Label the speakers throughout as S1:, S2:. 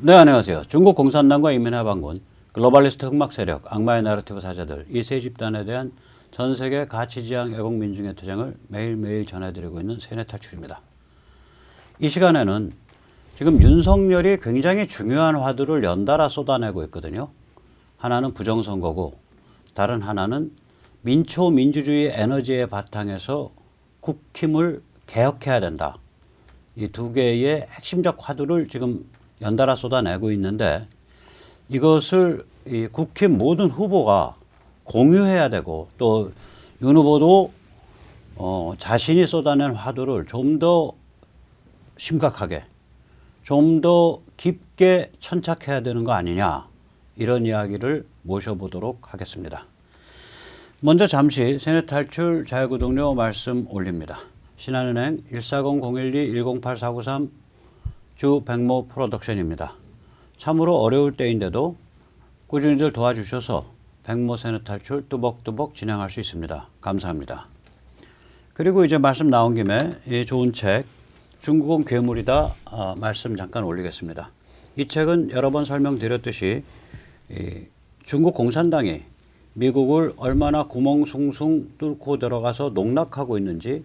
S1: 네, 안녕하세요. 중국 공산당과 인민해방군, 글로벌리스트 흑막 세력, 악마의 나라티브 사자들 이 세 집단에 대한 전 세계 가치지향 애국민중의 투쟁을 매일매일 전해드리고 있는 세뇌탈출입니다. 이 시간에는 지금 윤석열이 굉장히 중요한 화두를 연달아 쏟아내고 있거든요. 하나는 부정선거고 다른 하나는 민초민주주의 에너지의 바탕에서 국힘을 개혁해야 된다. 이 두 개의 핵심적 화두를 지금 연달아 쏟아내고 있는데 이것을 이 국힘 모든 후보가 공유해야 되고 또 윤 후보도 자신이 쏟아낸 화두를 좀 더 심각하게 좀 더 깊게 천착해야 되는 거 아니냐 이런 이야기를 모셔보도록 하겠습니다. 먼저 잠시 세뇌탈출 자유구독료 말씀 올립니다. 신한은행 140-012-108493 주 백모 프로덕션입니다. 참으로 어려울 때인데도 꾸준히들 도와주셔서 백모 세뇌탈출 뚜벅뚜벅 진행할 수 있습니다. 감사합니다. 그리고 이제 말씀 나온 김에 이 좋은 책 중국은 괴물이다 말씀 잠깐 올리겠습니다. 이 책은 여러 번 설명드렸듯이 중국 공산당이 미국을 얼마나 구멍 숭숭 뚫고 들어가서 농락하고 있는지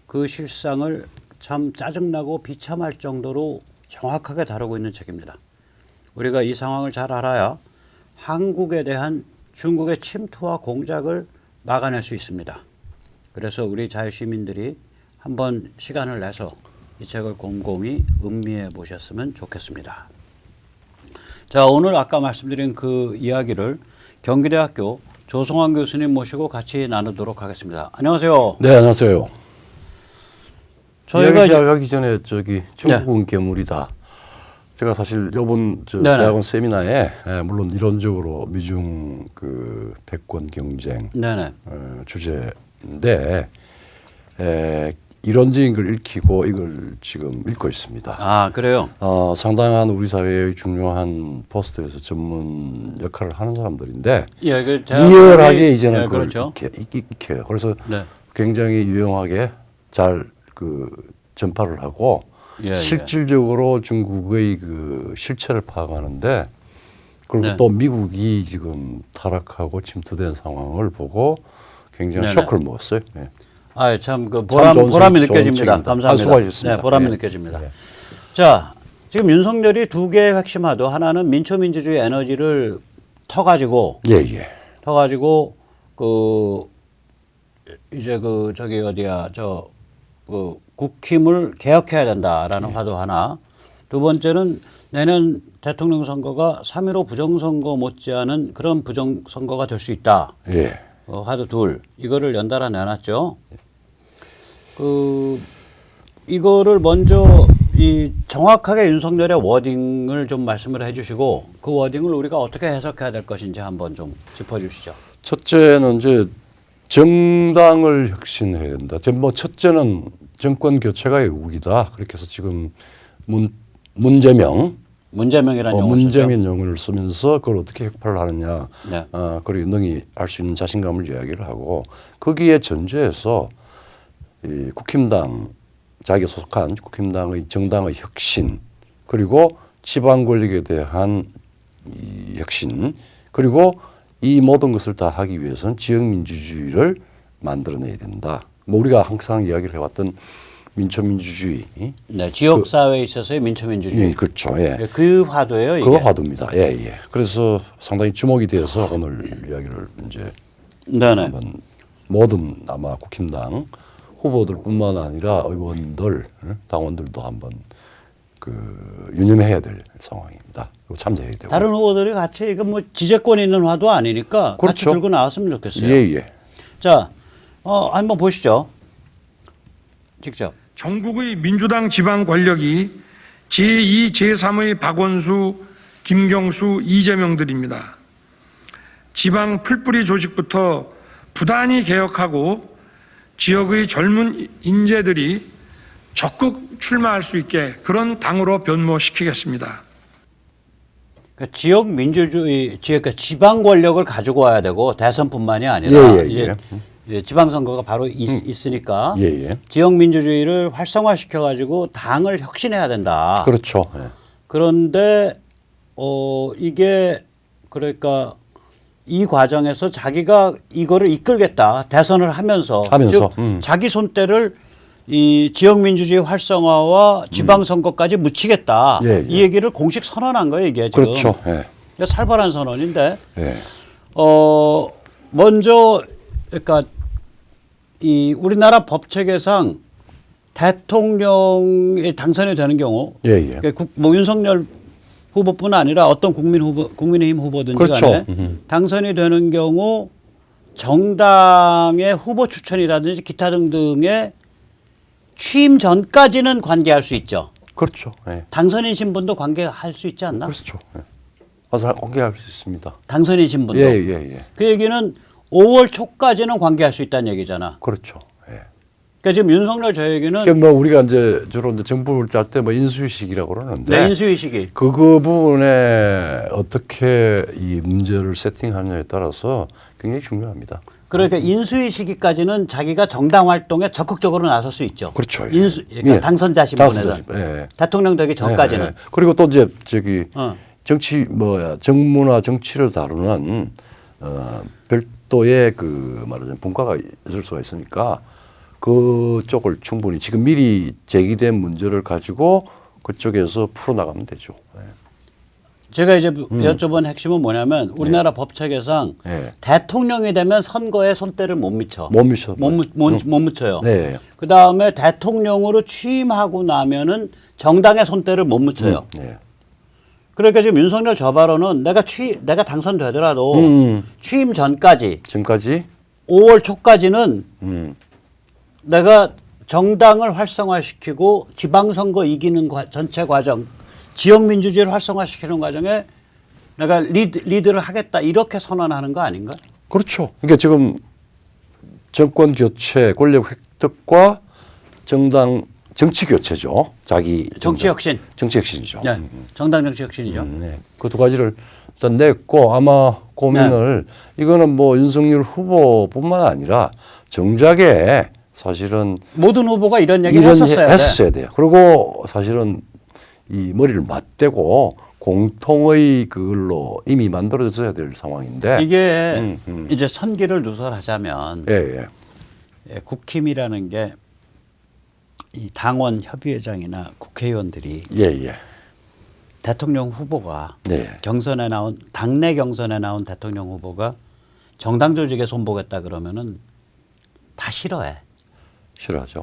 S1: 그 실상을 참 짜증나고 비참할 정도로 정확하게 다루고 있는 책입니다. 우리가 이 상황을 잘 알아야 한국에 대한 중국의 침투와 공작을 막아낼 수 있습니다. 그래서 우리 자유시민들이 한번 시간을 내서 이 책을 곰곰이 음미해 보셨으면 좋겠습니다. 자, 오늘 아까 말씀드린 그 이야기를 경기대학교 조성환 교수님 모시고 같이 나누도록 하겠습니다. 안녕하세요.
S2: 네, 안녕하세요.
S1: 저희가
S2: 시작하기 전에 중국은 괴물이다. 제가 사실 이번 대학원 세미나에 물론 이론적으로 미중 그 패권 경쟁 주제인데 이론적인 걸 읽히고 이걸 지금 읽고 있습니다.
S1: 아, 그래요?
S2: 상당한 우리 사회의 중요한 포스트에서 전문 역할을 하는 사람들인데 리얼하게 이제는 그걸
S1: 그렇죠.
S2: 익혀요. 그래서 굉장히 유용하게 잘 전파를 하고 실질적으로 중국의 그 실체를 파악하는데 그리고 또 미국이 지금 타락하고 침투된 상황을 보고 굉장히 쇼크를 먹었어요. 네.
S1: 아, 참 그 보람이 느껴집니다. 감사합니다.
S2: 수고하셨습니다.
S1: 네, 보람이 느껴집니다. 자, 지금 윤석열이 두 개의 핵심 화두, 하나는 민초민주주의 에너지를 터가지고 이제 국힘을 개혁해야 된다라는 화두 하나. 두 번째는 내년 대통령 선거가 3.15 부정선거 못지않은 그런 부정선거가 될 수 있다. 화두 둘. 이거를 연달아 내놨죠. 이거를 먼저 정확하게 윤석열의 워딩을 좀 말씀을 해 주시고 그 워딩을 우리가 어떻게 해석해야 될 것인지 한번 좀 짚어 주시죠.
S2: 첫째는 이제 정당을 혁신해야 된다. 첫째는 정권 교체가 외국이다. 그렇게 해서 지금 문재명이라는 용어를 쓰면서 그걸 어떻게 혁파를 하느냐. 그리고 능히 할 수 있는 자신감을 이야기를 하고 거기에 전제해서 이 국힘당 자기가 소속한 국힘당의 정당의 혁신 그리고 지방 권력에 대한 이 혁신 그리고 이 모든 것을 다 하기 위해서는 지역민주주의를 만들어내야 된다. 우리가 항상 이야기를 해왔던 민초민주주의.
S1: 네, 지역사회에 있어서의 민초민주주의.
S2: 그렇죠.
S1: 그 화두예요, 이게.
S2: 그 화두입니다. 그래서 상당히 주목이 되어서 오늘 이야기를 이제 한번 모든 아마 국힘당 후보들뿐만 아니라 의원들, 당원들도 한번 유념해야 될 상황입니다. 그리고 참여해야 되고.
S1: 다른 후보들이 같이 이거 뭐 지재권 있는 화두 아니니까 같이 들고 나왔으면 좋겠어요. 자, 한번 보시죠. 직접.
S3: 전국의 민주당 지방 권력이 제2, 제3의 박원수, 김경수, 이재명들입니다. 지방 풀뿌리 조직부터 부단히 개혁하고 지역의 젊은 인재들이 적극 출마할 수 있게 그런 당으로 변모시키겠습니다.
S1: 그러니까 지역 민주주의, 지방 권력을 가지고 와야 되고 대선뿐만이 아니라 이제 지방선거가 바로 있으니까 지역 민주주의를 활성화시켜 가지고 당을 혁신해야 된다.
S2: 그렇죠.
S1: 그런데 이게 그러니까 이 과정에서 자기가 이거를 이끌겠다 대선을 하면서 즉 자기 손때를 이 지역민주주의 활성화와 지방선거까지 묻히겠다. 이 얘기를 공식 선언한 거예요 이게 지금.
S2: 그렇죠. 예.
S1: 살벌한 선언인데
S2: 예.
S1: 먼저 그러니까 이 우리나라 법체계상 대통령이 당선이 되는 경우 그러니까 뭐 윤석열 후보뿐 아니라 어떤 국민의힘 후보든지
S2: 그렇죠.
S1: 간에 당선이 되는 경우 정당의 후보 추천이라든지 기타 등등의 취임 전까지는 관계할 수 있죠.
S2: 그렇죠. 예.
S1: 당선인 신분도 관계할 수 있지 않나?
S2: 그렇죠. 예. 와서 관계할 수 있습니다.
S1: 당선인 신분도.
S2: 예.
S1: 그 얘기는 5월 초까지는 관계할 수 있다는 얘기잖아.
S2: 그렇죠. 예.
S1: 그러니까 지금 윤석열 저 얘기는
S2: 그러니까 뭐 우리가 이제 주로 이제 정부를 짤 때 뭐 인수위식이라고 그러는데
S1: 네, 인수위식이
S2: 그 부분에 어떻게 이 문제를 세팅하느냐에 따라서 굉장히 중요합니다.
S1: 그러니까 인수위 시기까지는 자기가 정당 활동에 적극적으로 나설 수 있죠.
S2: 그렇죠. 예.
S1: 그러니까
S2: 예.
S1: 당선자 신분에서
S2: 예.
S1: 대통령 되기 전까지는.
S2: 예. 그리고 또 이제 저기
S1: 어.
S2: 정치 정무나 정치를 다루는 별도의 그 말하자면 분과가 있을 수가 있으니까 그쪽을 충분히 지금 미리 제기된 문제를 가지고 그쪽에서 풀어나가면 되죠. 예.
S1: 제가 이제 여쭤본 핵심은 뭐냐면 우리나라 법체계상 대통령이 되면 선거에 손때를 못 미쳐. 못 묻혀요.
S2: 네.
S1: 그 다음에 대통령으로 취임하고 나면은 정당의 손때를 못 묻혀요.
S2: 네.
S1: 그러니까 지금 윤석열 저 발언은 내가 당선되더라도 취임 전까지 5월 초까지는 내가 정당을 활성화시키고 지방선거 이기는 전체 과정 지역 민주주의를 활성화시키는 과정에 내가 리드를 하겠다 이렇게 선언하는 거 아닌가?
S2: 그렇죠. 그러니까 지금 정권 교체, 권력 획득과 정당 정치 교체죠. 자기
S1: 정치 혁신.
S2: 정치 혁신이죠.
S1: 네. 정당 정치 혁신이죠.
S2: 네. 그 두 가지를 일단 냈고 아마 고민을 이거는 뭐 윤석열 후보뿐만 아니라 정작에 사실은
S1: 모든 후보가 이런 얘기를 했었어야
S2: 돼요. 그리고 사실은 이 머리를 맞대고 공통의 그걸로 이미 만들어져야 될 상황인데
S1: 이게 이제 선기를 누설하자면
S2: 예.
S1: 국힘이라는 게 이 당원 협의회장이나 국회의원들이 대통령 후보가 경선에 나온 당내 경선에 나온 대통령 후보가 정당 조직에 손보겠다 그러면은 다 싫어해.
S2: 싫어하죠.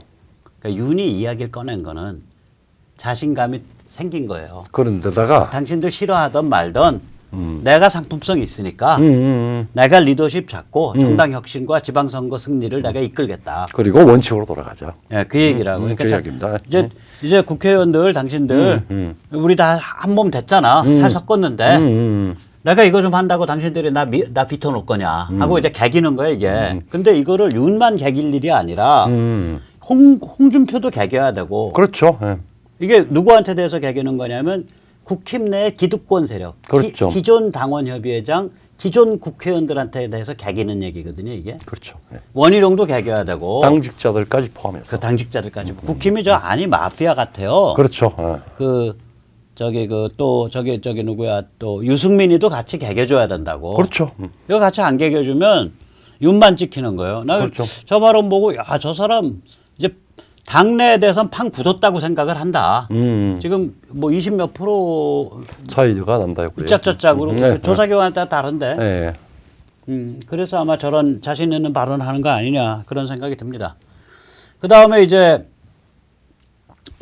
S1: 그러니까 윤이 이야기를 꺼낸 거는 자신감이 생긴 거예요.
S2: 그런데다가
S1: 당신들 싫어하던 말던 내가 상품성이 있으니까 내가 리더십 잡고 정당 혁신과 지방선거 승리를 내가 이끌겠다.
S2: 그리고 원칙으로 돌아가자.
S1: 네, 그 얘기라고.
S2: 그 이야기입니다.
S1: 이제 국회의원들 당신들 우리 다 한 몸 됐잖아. 살 섞었는데 내가 이거 좀 한다고 당신들이 나 비터놓을 거냐 하고 이제 개기는 거야 이게. 근데 이거를 윤만 개길 일이 아니라 홍준표도 개겨야 되고.
S2: 그렇죠.
S1: 이게 누구한테 대해서 개기는 거냐면 국힘 내 기득권 세력,
S2: 그렇죠.
S1: 기존 당원협의회장, 기존 국회의원들한테 대해서 개기는 얘기거든요 이게.
S2: 그렇죠.
S1: 원희룡도 개겨야 되고.
S2: 당직자들까지 포함해서.
S1: 그 당직자들까지. 국힘이 저 아니 마피아 같아요.
S2: 그렇죠.
S1: 저기 누구야 또 유승민이도 같이 개겨줘야 된다고.
S2: 그렇죠.
S1: 이거 같이 안 개겨주면 윤만 찍히는 거예요. 나
S2: 그렇죠.
S1: 저 발언 보고 야, 저 사람 이제 당내에 대해서는 판 굳었다고 생각을 한다. 지금 뭐 20몇 프로
S2: 차이가 난다요.
S1: 이짝저짝으로 조사 결과에 따라 다른데.
S2: 네.
S1: 그래서 아마 저런 자신 있는 발언하는 거 아니냐 그런 생각이 듭니다. 그 다음에 이제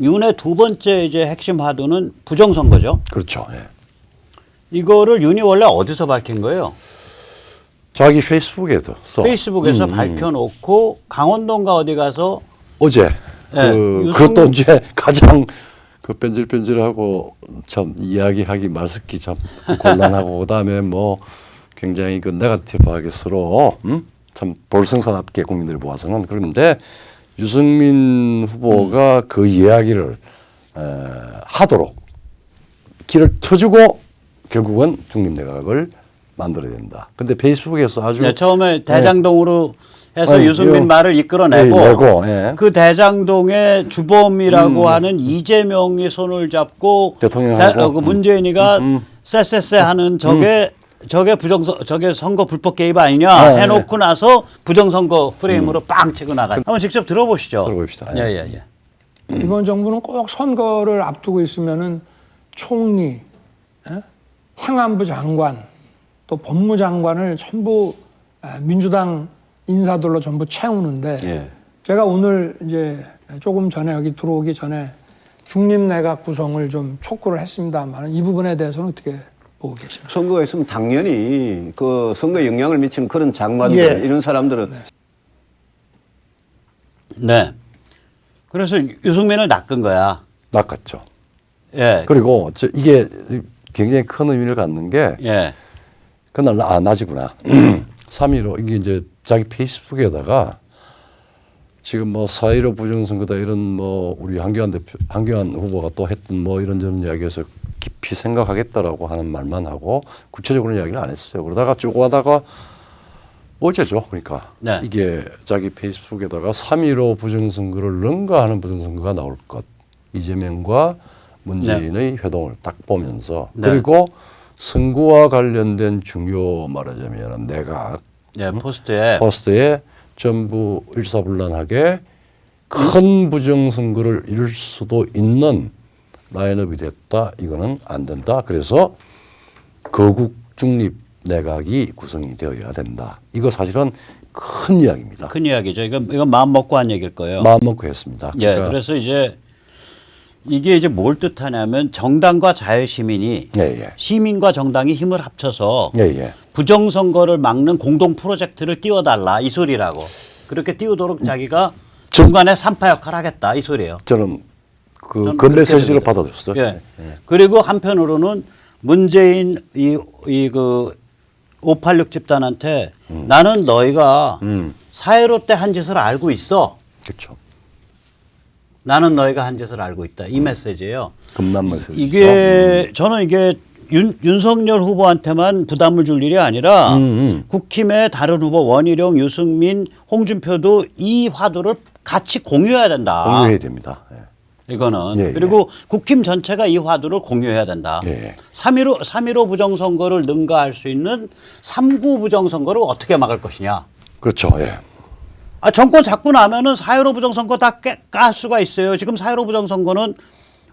S1: 윤의 두 번째 이제 핵심 화두는 부정선거죠.
S2: 그렇죠.
S1: 이거를 윤이 원래 어디서 밝힌 거예요?
S2: 자기 페이스북에서
S1: 밝혀놓고 강원도인가 어디 가서
S2: 어제 그것도 이제 가장 그 변질변질하고 참 이야기하기 말듣기 참 곤란하고 그다음에 뭐 굉장히 그 네거티브하게 서로 참 볼성사납게 국민들이 보아서는 그런데 유승민 후보가 그 이야기를 하도록 길을 터주고 결국은 중립내각을 만들어야 된다. 근데 페이스북에서 아주
S1: 네, 처음에 대장동으로 해서
S2: 아니,
S1: 유승민 말을 이끌어내고
S2: 예.
S1: 그 대장동의 주범이라고 하는 이재명이 손을 잡고
S2: 대통령하고
S1: 그 문재인이가 쎄쎄쎄 하는 저게 저게 선거 불법 개입 아니냐 해놓고 나서 부정선거 프레임으로 빵 치고 나가. 한번 직접 들어보시죠.
S2: 들어봅시다.
S1: 예.
S3: 이번 정부는 꼭 선거를 앞두고 있으면은 총리, 행안부 장관, 또 법무장관을 전부 민주당 인사들로 전부 채우는데
S2: 예.
S3: 제가 오늘 이제 조금 전에 여기 들어오기 전에 중립내각 구성을 좀 촉구를 했습니다만 이 부분에 대해서는 어떻게 보고 계십니까?
S4: 선거가 있으면 당연히 그 선거에 영향을 미치는 그런 장관들 이런 사람들은
S1: 네. 그래서 유승민을 낚은 거야.
S2: 낚았죠.
S1: 예.
S2: 그리고 이게 굉장히 큰 의미를 갖는 게
S1: 예.
S2: 그날 낮이구나. 3.15 이게 이제 자기 페이스북에다가 지금 뭐 4.15 부정선거다 이런 뭐 우리 한교안 후보가 또 했던 뭐 이런저런 이야기에서 깊이 생각하겠다라고 하는 말만 하고 구체적으로는 이야기를 안 했어요. 그러다가 쭉 하다가 어제죠. 그러니까
S1: 네.
S2: 이게 자기 페이스북에다가 3.15 부정선거를 능가하는 부정선거가 나올 것. 이재명과 문재인의 회동을 딱 보면서
S1: 네.
S2: 그리고 선거와 관련된 중요 말하자면 내각
S1: 예, 포스트에
S2: 전부 일사불란하게 큰 부정선거를 이룰 수도 있는 라인업이 됐다. 이거는 안 된다. 그래서 거국 중립 내각이 구성이 되어야 된다. 이거 사실은 큰 이야기입니다.
S1: 큰 이야기죠. 이건 마음 먹고 한 얘기일 거예요.
S2: 마음 먹고 했습니다.
S1: 예, 그래서 이제 이게 이제 뭘 뜻하냐면 정당과 자유시민이
S2: 예.
S1: 시민과 정당이 힘을 합쳐서
S2: 예.
S1: 부정선거를 막는 공동 프로젝트를 띄워달라 이 소리라고. 그렇게 띄우도록 자기가 중간에 산파 역할을 하겠다 이 소리예요.
S2: 저는
S1: 저는
S2: 그
S1: 그렇게
S2: 메시지를
S1: 됩니다.
S2: 받아들였어요.
S1: 예. 그리고 한편으로는 문재인 그 586 집단한테 나는 너희가 4.15 때 한 짓을 알고 있어.
S2: 그렇죠.
S1: 나는 너희가 한 짓을 알고 있다. 이 메시지예요.
S2: 금남 메시지.
S1: 이게 저는 이게 윤석열 후보한테만 부담을 줄 일이 아니라 국힘의 다른 후보 원희룡, 유승민, 홍준표도 이 화두를 같이 공유해야 된다.
S2: 공유해야 됩니다. 예.
S1: 이거는
S2: 예,
S1: 그리고 국힘 전체가 이 화두를 공유해야 된다.
S2: 예.
S1: 3.15 부정선거를 능가할 수 있는 3.9 부정선거를 어떻게 막을 것이냐.
S2: 그렇죠. 예.
S1: 정권 잡고 나면은 4.15 부정선거 다 깔 수가 있어요. 지금 4.15 부정선거는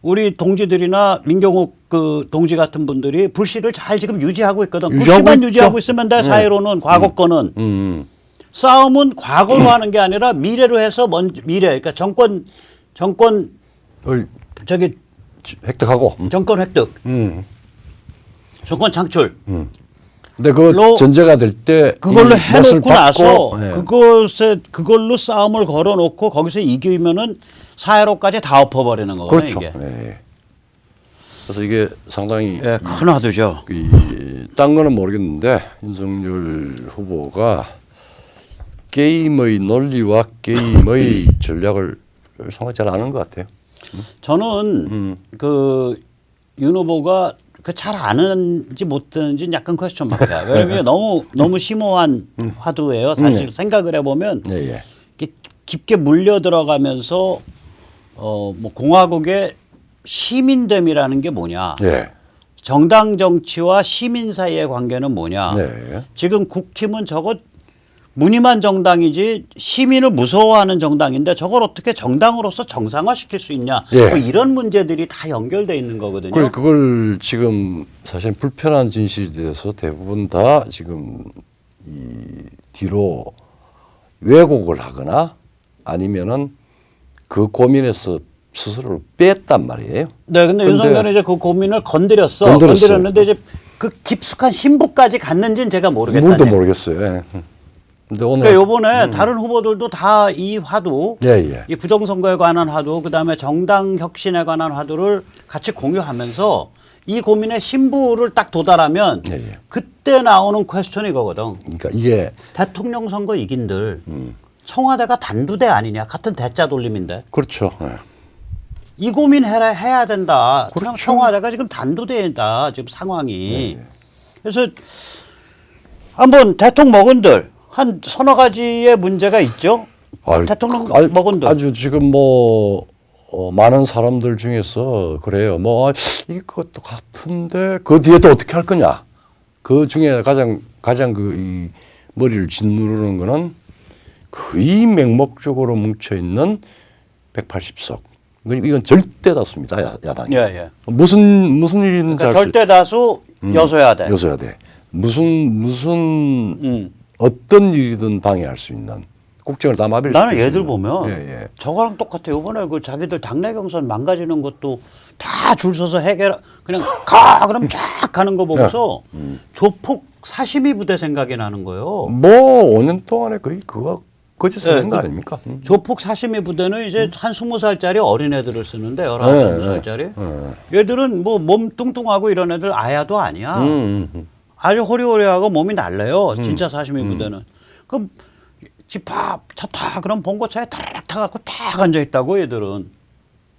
S1: 우리 동지들이나 민경욱 그 동지 같은 분들이 불씨를 잘 지금 유지하고 있거든. 불씨만 유지하고 있으면 돼. 4.15는 과거 거는. 싸움은 과거로 하는 게 아니라 미래로 해서 미래. 그러니까 정권 저기
S2: 획득하고.
S1: 정권 획득. 정권 창출.
S2: 근데 그 전제가 될 때
S1: 그걸로 해놓고 나서
S2: 예.
S1: 그걸로 싸움을 걸어놓고 거기서 이기면은 4.15까지 다 엎어버리는 거거든요.
S2: 그렇죠.
S1: 이게.
S2: 예. 그래서 이게 상당히
S1: 예, 큰 화두죠.
S2: 딴 거는 모르겠는데 윤석열 후보가 게임의 논리와 게임의 전략을 상당히 잘 아는 것 같아요.
S1: 저는 그 윤 후보가 그 잘 아는지 못하는지 약간 퀘스천 마크야. 왜냐면 너무 심오한 화두예요. 사실 생각을 해보면
S2: 예.
S1: 깊게 물려 들어가면서 뭐 공화국의 시민됨이라는 게 뭐냐.
S2: 예.
S1: 정당 정치와 시민 사이의 관계는 뭐냐.
S2: 네.
S1: 지금 국힘은 저거 무늬만 정당이지 시민을 무서워하는 정당인데 저걸 어떻게 정당으로서 정상화시킬 수 있냐.
S2: 예.
S1: 뭐 이런 문제들이 다 연결돼 있는 거거든요.
S2: 그래서 그걸 지금 사실 불편한 진실에 대해서 대부분 다 지금 이 뒤로 왜곡을 하거나 아니면은 그 고민에서 스스로를 뺐단 말이에요.
S1: 네, 근데 윤석열은 이제 그 고민을 건드렸어요. 건드렸는데 이제 그 깊숙한 신부까지 갔는지는 제가 모르겠다.
S2: 물도 모르겠어요. 예. 근데 오늘
S1: 그러니까 요번에 다른 후보들도 다 이 화두,
S2: 예.
S1: 이 부정선거에 관한 화두, 그다음에 정당 혁신에 관한 화두를 같이 공유하면서 이 고민의 신부를 딱 도달하면
S2: 예.
S1: 그때 나오는 퀘스천이 이거거든.
S2: 그러니까 이게
S1: 대통령 선거 이긴들 청와대가 단두대 아니냐. 같은 대자 돌림인데.
S2: 그렇죠. 예.
S1: 이 고민 해야 된다.
S2: 그렇죠.
S1: 청와대가 지금 단두대다. 지금 상황이. 그래서 한번 대통령들 한 서너 가지의 문제가 있죠.
S2: 아유,
S1: 대통령
S2: 아유,
S1: 먹은들.
S2: 아주 지금 뭐 많은 사람들 중에서 그래요. 뭐 이것도 같은데 그 뒤에 또 어떻게 할 거냐. 그 중에 가장 그 이 머리를 짓누르는 거는 거의 맹목적으로 뭉쳐 있는 180석. 이건 절대 다수입니다. 야당이.
S1: 예, 예.
S2: 무슨 일이든
S1: 그러니까 절대 다수 여소야대.
S2: 여소야대. 어떤 일이든 방해할 수 있는 국정을 다 마비를
S1: 나는
S2: 시킬 수
S1: 얘들
S2: 있는.
S1: 보면
S2: 예.
S1: 저거랑 똑같아요. 이번에 그 자기들 당내 경선 망가지는 것도 다 줄 서서 그냥 가 그럼 쫙 가는 거 보고서 조폭 사시미 부대 생각이 나는 거예요.
S2: 뭐 5년 동안에 거의 그거 거짓을 한 거 아닙니까?
S1: 조폭 사시미 부대는 이제 한 20살짜리 어린애들을 쓰는데 19,
S2: 네,
S1: 20살짜리. 얘들은 뭐 몸 뚱뚱하고 이런 애들 아야도 아니야. 아주 호리호리하고 몸이 날래요. 진짜 사시미 부대는. 그럼 집합 차타 그럼 봉고차에 타락 타갖고 탁 앉아 있다고 얘들은.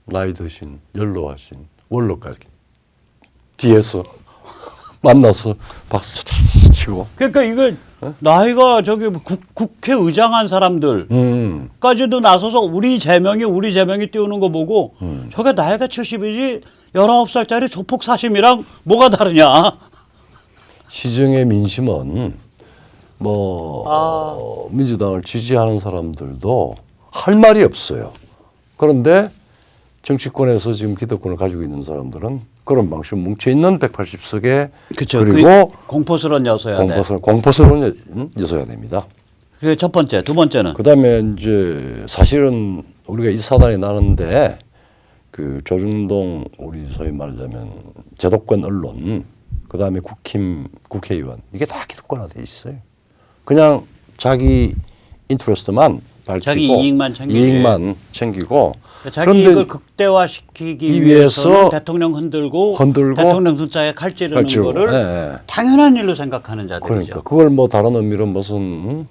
S2: 나이 드신 연로하신 원로까지 뒤에서 만나서 박수 치고.
S1: 그러니까 이거 나이가 저기 국회의장 한 사람들까지도 나서서 우리 제명이 띄우는 거 보고 저게 나이가 70이지 19살짜리 조폭 사심이랑 뭐가 다르냐.
S2: 시정의 민심은 민주당을 지지하는 사람들도 할 말이 없어요. 그런데 정치권에서 지금 기득권을 가지고 있는 사람들은 그런 방식으로 뭉쳐있는 180석에 그리고
S1: 공포스러운 여소야대.
S2: 공포스러운 여소야대입니다.
S1: 그게 첫 번째. 두 번째는
S2: 그다음에 이제 사실은 우리가 이 사단이 나는데 그 조중동 우리 소위 말하자면 제도권 언론 그다음에 국회의원 이게 다 기득권화돼 있어요. 그냥 자기 인트레스트만 밝히고
S1: 자기 이익만 챙기고
S2: 그런데
S1: 이익을 극대화시키기 위해서 대통령 흔들고 대통령 숫자에 칼 찌르는 거를 당연한 일로 생각하는 자들이죠.
S2: 그러니까 그걸 뭐 다른 의미로 무슨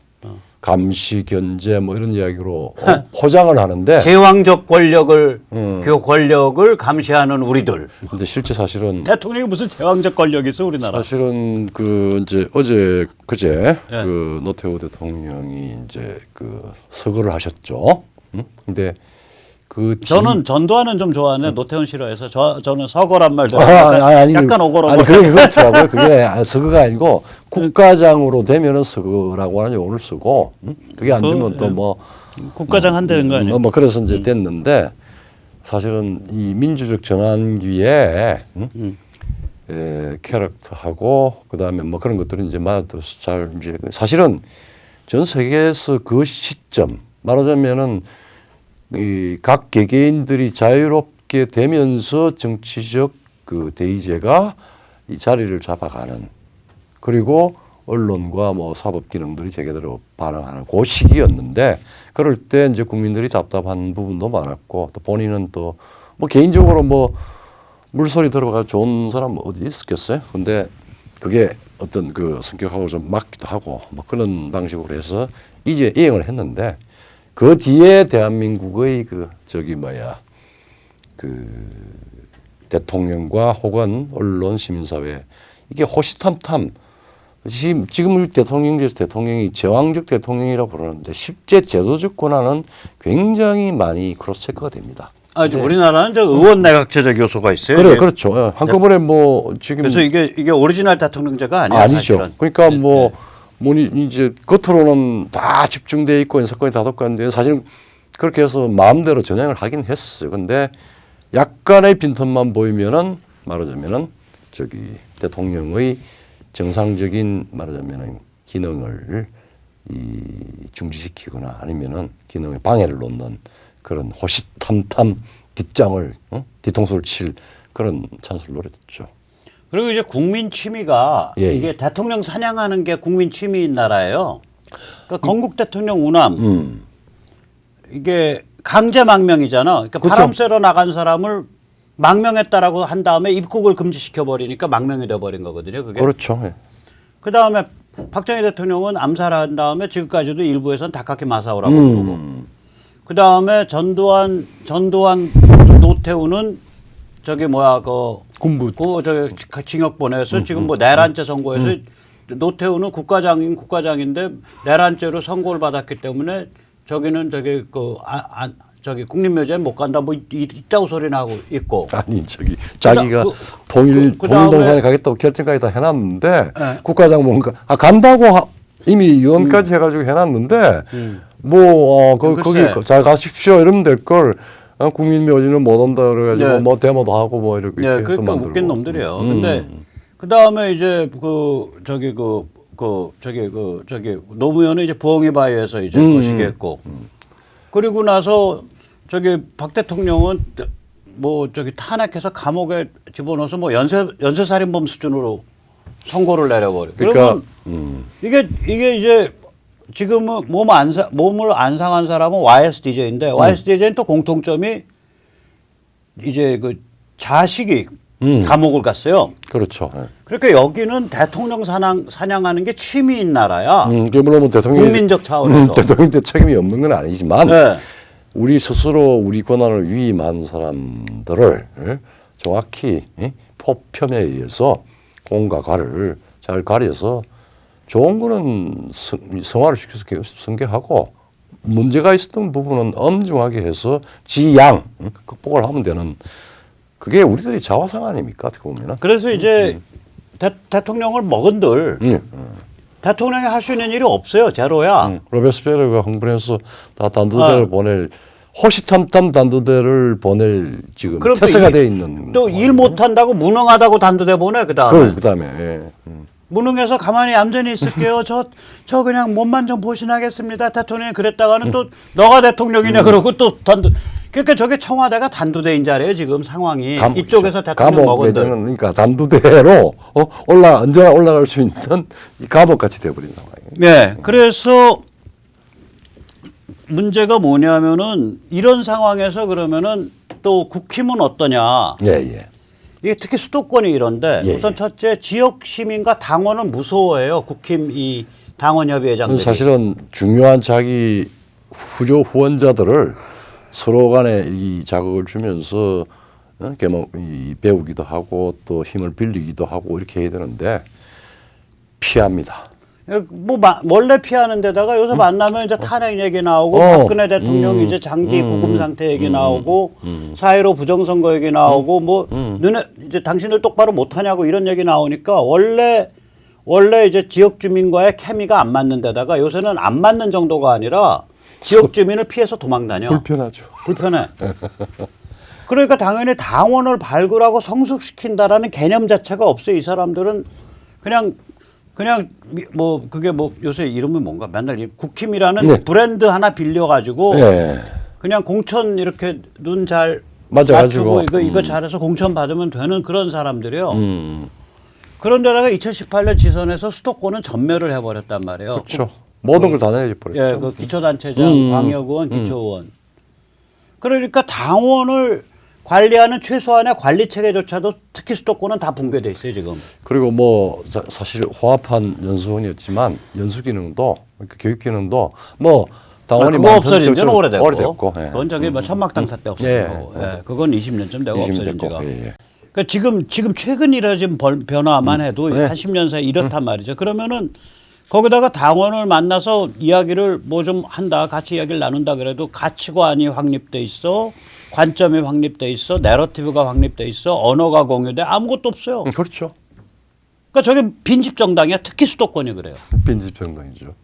S2: 감시 견제 뭐 이런 이야기로 포장을 하는데
S1: 제왕적 권력을 그 권력을 감시하는 우리들.
S2: 근데 실제 사실은
S1: 대통령이 무슨 제왕적 권력이 있어 우리나라.
S2: 사실은 그 이제 그제 그 노태우 대통령이 이제 그 서거를 하셨죠. 근데
S1: 저는 전두환은 좀 좋아하는데 노태우는 싫어해서 저는 서거란 말도 약간 오글오글.
S2: 아니 그렇더라고요. 그게 서거가 아니고 국가장으로 되면은 서거라고 하는 용어를 쓰고 그게 안 되면 또 뭐
S1: 국가장 한다는 거 아니에요?
S2: 뭐 그래서 이제 됐는데 사실은 이 민주적 전환기에 캐릭터하고 그다음에 뭐 그런 것들은 이제 맞아도 잘 이제 사실은 전 세계에서 그 시점 말하자면은 이 각 개개인들이 자유롭게 되면서 정치적 그 대의제가 이 자리를 잡아가는 그리고 언론과 뭐 사법 기능들이 제대로 반응하는 그 시기였는데 그럴 때 이제 국민들이 답답한 부분도 많았고 또 본인은 또 뭐 개인적으로 뭐 물소리 들어가 좋은 사람 어디 있었겠어요? 근데 그게 어떤 그 성격하고 좀 맞기도 하고 뭐 그런 방식으로 해서 이제 이행을 했는데 그 뒤에 대한민국의 그 대통령과 혹은 언론 시민사회 이게 호시탐탐 지금 대통령이 제왕적 대통령이라고 그러는데 실제 제도적 권한은 굉장히 많이 크로스체크가 됩니다.
S1: 우리나라는 저 의원 내각제적 요소가 있어요.
S2: 그렇죠. 한꺼번에 뭐 지금
S1: 그래서 이게 오리지널 대통령제가 아니죠.
S2: 사실은. 그러니까 이제 겉으로는 다 집중돼 있고 인사권이 다독한데 사실 그렇게 해서 마음대로 전향을 하긴 했어요. 근데 약간의 빈틈만 보이면은 말하자면은 대통령의 정상적인 말하자면은 기능을 중지시키거나 아니면은 기능에 방해를 놓는 그런 호시탐탐 뒷장을 뒤통수를 칠 그런 찬스를 노렸죠.
S1: 그리고 이제 국민 취미가 이게 대통령 사냥하는 게 국민 취미인 나라예요. 그러니까 건국 대통령 우남 이게 강제 망명이잖아. 그러니까 바람 쐬러 나간 사람을 망명했다라고 한 다음에 입국을 금지시켜 버리니까 망명이 돼 버린 거거든요. 그게.
S2: 그렇죠.
S1: 그 다음에 박정희 대통령은 암살한 다음에 지금까지도 일부에서는 다카키 마사오라고 부르고. 그 다음에 전두환 노태우는 군부 징역 보내서 지금 뭐 내란죄 선고해서 노태우는 국가장인데 내란죄로 선고를 받았기 때문에 저기는 저기 국립묘지에 못 간다 뭐 있다고 소리 나고 있고.
S2: 아니 저기 자기가
S1: 그다음에
S2: 통일동산에 가겠다고 결정까지 다 해놨는데
S1: 네.
S2: 국가장 뭔가 간다고 이미 유언까지 해가지고 해놨는데
S1: 글쎄.
S2: 거기 잘 가십시오 이러면 될 걸. 국민묘지는 못 온다 그래가지고
S1: 네.
S2: 뭐 데모도 하고 뭐 이렇게
S1: 네,
S2: 또
S1: 그러니까
S2: 만들고.
S1: 웃긴 놈들이에요. 근데 그 다음에 이제 저기 노무현은 이제 부엉이 바위에서 이제 거시기 했고 그리고 나서 저기 박 대통령은 뭐 저기 탄핵해서 감옥에 집어넣어서 뭐 연쇄살인범 수준으로 선고를 내려버려.
S2: 그러니까
S1: 그러면 이게 이제 지금은 몸을 안 상한 사람은 YSDJ인데 YSDJ는 또 공통점이 이제 그 자식이 감옥을 갔어요.
S2: 그렇죠. 네.
S1: 그러니까 여기는 대통령 사냥하는 게 취미인 나라야.
S2: 물론 뭐 대통령
S1: 국민적 차원에서.
S2: 대통령 때 책임이 없는 건 아니지만
S1: 네.
S2: 우리 스스로 우리 권한을 위임한 사람들을 정확히 포편에 의해서 공과 과를 잘 가려서 좋은 거는 성화를 시켜서 승계하고 문제가 있었던 부분은 엄중하게 해서 지양 극복을 하면 되는 그게 우리들이 자화상 아닙니까? 어떻게 보면은.
S1: 그래서 이제 대통령을 먹은들 대통령이 할 수 있는 일이 없어요. 제로야.
S2: 로베스피에르가 흥분해서 다 단두대를 보낼 호시탐탐 단두대를 보낼 지금 태세가 돼 있는
S1: 또 일 못한다고 무능하다고 단두대 보내 그다음에.
S2: 그다음에 예.
S1: 무능해서 가만히 얌전히 있을게요. 저 그냥 몸만 좀 보신하겠습니다. 대통령이 그랬다가는 또 너가 대통령이냐 그러고 또 그러니까 저게 청와대가 단두대인 자리예요. 지금 상황이. 이쪽에서 대통령 먹은들.
S2: 그러니까 단두대로 언제나 올라갈 수 있는 이 감옥같이 돼버린 상황이에요.
S1: 네. 그래서 문제가 뭐냐면은 이런 상황에서 그러면은 또 국힘은 어떠냐.
S2: 예.
S1: 이게 특히 수도권이 이런데
S2: 예.
S1: 우선 첫째 지역 시민과 당원은 무서워해요. 국힘 이 당원 협의회장들이.
S2: 사실은 중요한 자기 후원자들을 서로 간에 이 자극을 주면서 배우기도 하고 또 힘을 빌리기도 하고 이렇게 해야 되는데 피합니다.
S1: 뭐 원래 피하는 데다가 요새 만나면 이제 탄핵 얘기 나오고 박근혜 대통령이 이제 장기 구금 상태 얘기 나오고 4.15 부정선거 얘기 나오고 뭐 눈에 이제 당신들 똑바로 못하냐고 이런 얘기 나오니까 원래 이제 지역 주민과의 케미가 안 맞는 데다가 요새는 안 맞는 정도가 아니라 지역 주민을 피해서 도망다녀.
S2: 불편하죠.
S1: 불편해. 그러니까 당연히 당원을 발굴하고 성숙시킨다라는 개념 자체가 없어요. 이 사람들은 그냥 뭐 그게 뭐 요새 이름이 뭔가 맨날 국힘이라는 브랜드 하나 빌려가지고 그냥 공천 이렇게 눈 잘 맞추고 이거 잘해서 공천 받으면 되는 그런 사람들이요. 그런데다가 2018년 지선에서 수도권은 전멸을 해버렸단 말이에요.
S2: 그렇죠. 모든 걸 다 내버렸죠.
S1: 예, 그 기초단체장, 광역의원, 기초의원. 그러니까 당원을 관리하는 최소한의 관리 체계조차도 특히 수도권은 다 붕괴돼 있어요 지금.
S2: 그리고 뭐 사실 호합한 연수원이었지만 연수 기능도 교육 기능도 뭐 당원이
S1: 그거 없어진 지는 오래됐고.
S2: 예.
S1: 그건 저기 뭐 천막당사 때 없어진 거고. 예. 그건 20년쯤 되고 없어진 지가. 그러니까 지금 최근 이뤄진 변화만 해도 한 10년 사이 이렇단 말이죠. 그러면은 거기다가 당원을 만나서 이야기를 뭐 좀 한다, 같이 이야기를 나눈다 그래도 가치관이 확립돼 있어, 관점이 확립돼 있어, 내러티브가 확립돼 있어, 언어가 공유돼 아무것도 없어요.
S2: 그렇죠.
S1: 그러니까 저게 빈집 정당이야. 특히 수도권이 그래요.
S2: 빈집 정당이죠.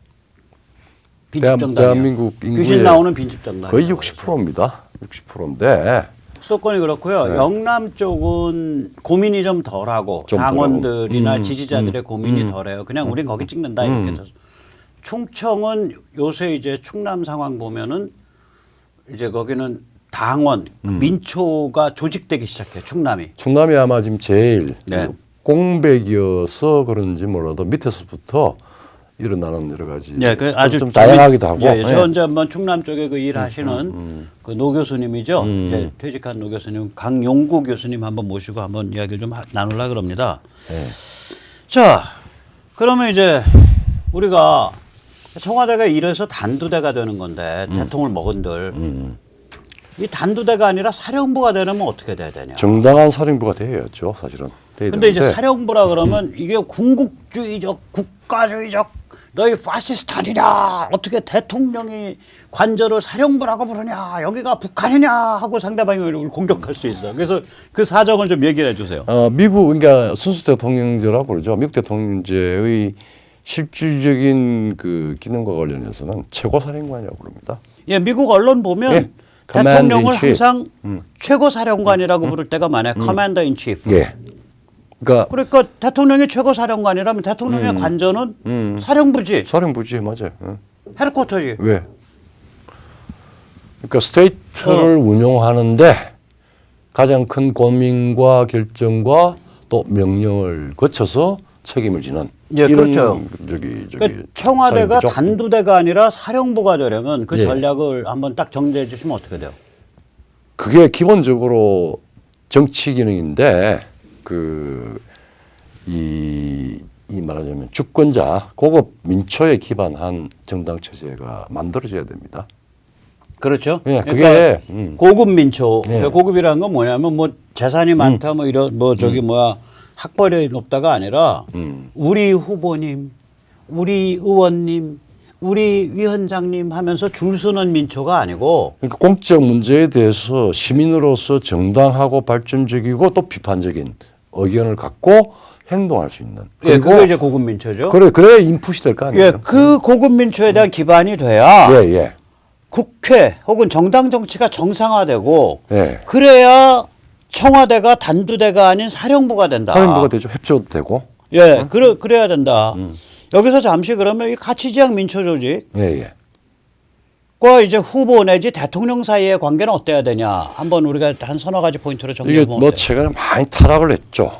S1: 빈집 정당이야.
S2: 대한민국 인구의
S1: 귀신 나오는 빈집 정당.
S2: 거의 60%입니다. 60%인데
S1: 수도권이 그렇고요. 영남 쪽은 고민이 좀 덜하고 당원들이나 지지자들의 고민이 덜해요. 그냥 우린 거기 찍는다 이렇게 해서. 충청은 요새 이제 충남 상황 보면은 이제 거기는 당원 민초가 조직되기 시작해요. 충남이
S2: 아마 지금 제일 공백이어서 그런지 몰라도 밑에서부터 일어나는 여러 가지
S1: 아주
S2: 좀 다양하기도 하고.
S1: 저 언제 한번 충남 쪽에 그 일하시는 그 노 교수님이죠. 이제 퇴직한 노 교수님 강용구 교수님 한번 모시고 한번 이야기를 좀 나누려 그럽니다. 자, 그러면 이제 우리가 청와대가 이래서 단두대가 되는 건데 대통령을 먹은들 이 단두대가 아니라 사령부가 되려면 어떻게 돼야 되냐?
S2: 정당한 사령부가 돼야죠, 사실은.
S1: 근데 이제 사령부라 그러면 이게 군국주의적, 국가주의적, 너희 파시스트 아니냐? 어떻게 대통령이 관저를 사령부라고 부르냐? 여기가 북한이냐? 하고 상대방이 우리를 공격할 수 있어. 그래서 그 사정을 좀 얘기해 주세요.
S2: 미국, 그러니까 순수 대통령제라고 그러죠. 미국 대통령제의 실질적인 그 기능과 관련해서는 최고사령관이라고 부릅니다.
S1: 예, 미국 언론 보면
S2: 예.
S1: 대통령을 항상 최고사령관이라고 부를 때가 많아요. 커맨더 인 치프.
S2: 예.
S1: 그러니까 대통령이 최고사령관이라면 대통령의 관저는 사령부지.
S2: 사령부지, 맞아요.
S1: 헤드쿼터지.
S2: 왜? 그러니까 스테이트를 운영하는데 가장 큰 고민과 결정과 또 명령을 거쳐서 책임을 지는.
S1: 예,
S2: 이런
S1: 그렇죠. 그러니까 청와대가
S2: 사령부죠.
S1: 단두대가 아니라 사령부가 되려면 그
S2: 예.
S1: 전략을 한번 딱 정리해 주시면 어떻게 돼요?
S2: 그게 기본적으로 정치 기능인데 이 말하자면 주권자 고급 민초에 기반한 정당 체제가 만들어져야 됩니다.
S1: 그렇죠.
S2: 예,
S1: 그러니까
S2: 그게
S1: 고급 민초.
S2: 예.
S1: 고급이라는 건 뭐냐면 뭐 재산이 많다 뭐 이런 뭐 저기 뭐야 학벌이 높다가 아니라 우리 후보님, 우리 의원님, 우리 위원장님 하면서 줄 서는 민초가 아니고
S2: 그러니까 공적 문제에 대해서 시민으로서 정당하고 발전적이고 또 비판적인 의견을 갖고 행동할 수 있는.
S1: 예, 그게 이제 고급 민초죠.
S2: 그래야 인풋이 될 거 아니에요.
S1: 예, 그 고급 민초에 대한 기반이 돼야
S2: 예.
S1: 국회 혹은 정당 정치가 정상화되고
S2: 예.
S1: 그래야 청와대가 단두대가 아닌 사령부가 된다.
S2: 사령부가 되죠. 협조도 되고.
S1: 예, 그래야 된다. 여기서 잠시 그러면 이 가치지향 민초 조직과
S2: 예.
S1: 이제 후보 내지 대통령 사이의 관계는 어때야 되냐. 한번 우리가 한 서너 가지 포인트로
S2: 이게
S1: 정리해보면
S2: 뭐
S1: 어때요?
S2: 최근에 많이 타락을 했죠.